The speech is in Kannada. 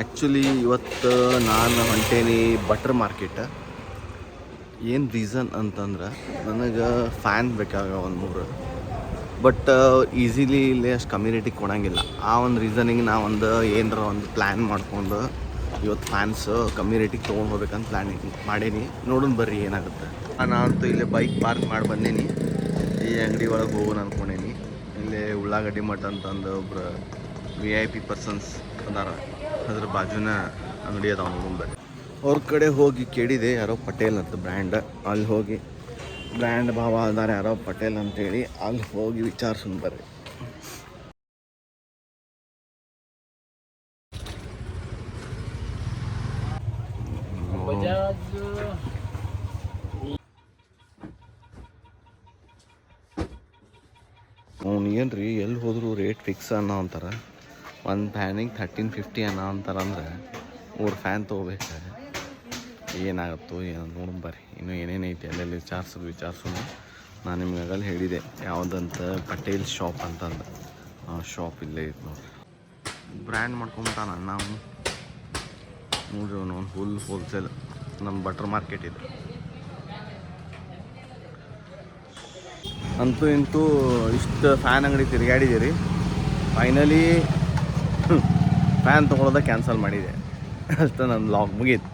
ಆ್ಯಕ್ಚುಲಿ ಇವತ್ತು ನಾನು ಹೊಂಟೇನಿ ಬಟರ್ ಮಾರ್ಕೆಟ್. ಏನು ರೀಸನ್ ಅಂತಂದ್ರೆ ನನಗೆ ಫ್ಯಾನ್ ಬೇಕಾಗ ಒಂದು 3, ಬಟ್ ಈಸಿಲಿ ಇಲ್ಲಿ ಅಷ್ಟು ಕಮ್ಯುನಿಟಿಗೆ ಕೊಡೋಂಗಿಲ್ಲ. ಆ ಒಂದು ರೀಸನಿಗೆ ನಾ ಏನರ ಒಂದು ಪ್ಲ್ಯಾನ್ ಮಾಡ್ಕೊಂಡು ಇವತ್ತು ಫ್ಯಾನ್ಸ್ ಕಮ್ಯುನಿಟಿಗೆ ತೊಗೊಂಡು ಹೋಗ್ಬೇಕಂತ ಪ್ಲ್ಯಾನಿಂಗ್ ಮಾಡೀನಿ. ನೋಡೋಣ ಬರ್ರಿ ಏನಾಗುತ್ತೆ. ನಾನಂತೂ ಇಲ್ಲೇ ಬೈಕ್ ಪಾರ್ಕ್ ಮಾಡಿ ಬಂದೀನಿ. ಈ ಅಂಗಡಿ ಒಳಗೆ ಹೋಗೋಣ ಅಂದ್ಕೊಂಡೇನಿ. ಇಲ್ಲೇ ಉಳ್ಳಾಗಡ್ಡಿ ಮಠ ಅಂತಂದು ಒಬ್ರು VIP ಪರ್ಸನ್ಸ್ ಅದಾರ, ಅದ್ರ ಬಾಜುನ ಅಂಗಡಿ ಅದಾವ. ನೋಡೋಣ ಬರ್ರಿ. ಅವ್ರ ಕಡೆ ಹೋಗಿ ಕೇಳಿದೆ, ಯಾರೋ ಪಟೇಲ್ ಅಂತ ಬ್ರ್ಯಾಂಡ್. ಅಲ್ಲಿ ಹೋಗಿ ಬ್ರ್ಯಾಂಡ್ ಭಾವ ಅದಾರ ಯಾರೋ ಪಟೇಲ್ ಅಂತೇಳಿ, ಅಲ್ಲಿ ಹೋಗಿ ವಿಚಾರಿಸೋಣ ಬರ್ರಿ. ಅವ್ನು ಏನು ರೀ ಎಲ್ಲಿ ಹೋದ್ರು ರೇಟ್ ಫಿಕ್ಸ್ ಅನ್ನೋ ಅಂತಾರೆ. ಒಂದು ಫ್ಯಾನಿಗೆ 1350 ಅನ್ನೋ ಅಂತಾರೆ. ಅಂದ್ರೆ 3 ಫ್ಯಾನ್ ತೊಗೋಬೇಕು. ಏನಾಗುತ್ತೋ ಏನೋ ನೋಡೋಣ ಬರ್ರಿ. ಇನ್ನೂ ಏನೇನೈತಿ ಅಲ್ಲೆಲ್ಲಿ ವಿಚಾರಿಸೋಣ. ನಾನು ನಿಮ್ಗೆ ಆಗಲ್ಲಿ ಹೇಳಿದೆ ಯಾವುದಂತ, ಪಟೇಲ್ ಶಾಪ್ ಅಂತಂದು. ಆ ಶಾಪ್ ಇಲ್ಲೇ ಐತೆ ನೋಡಿರಿ. ಬ್ರ್ಯಾಂಡ್ ಮಾಡ್ಕೊಂತಾನ ನಾವು ನೋಡ್ರಿ. ಅವನು ಫುಲ್ ಹೋಲ್ಸೇಲ್ ನಮ್ಮ ಬಟರ್ ಮಾರ್ಕೆಟ್ ಇದೆ. ಅಂತೂ ಇಂತೂ ಇಷ್ಟು ಫ್ಯಾನ್ ಅಂಗಡಿ ತಿರುಗಾಡಿದ್ದೀರಿ. ಫೈನಲಿ ಫ್ಯಾನ್ ತೊಗೊಳೋದ ಕ್ಯಾನ್ಸಲ್ ಮಾಡಿದೆ. ಅಷ್ಟು ನನ್ನ ಲಾಗ್ ಮುಗೀತು.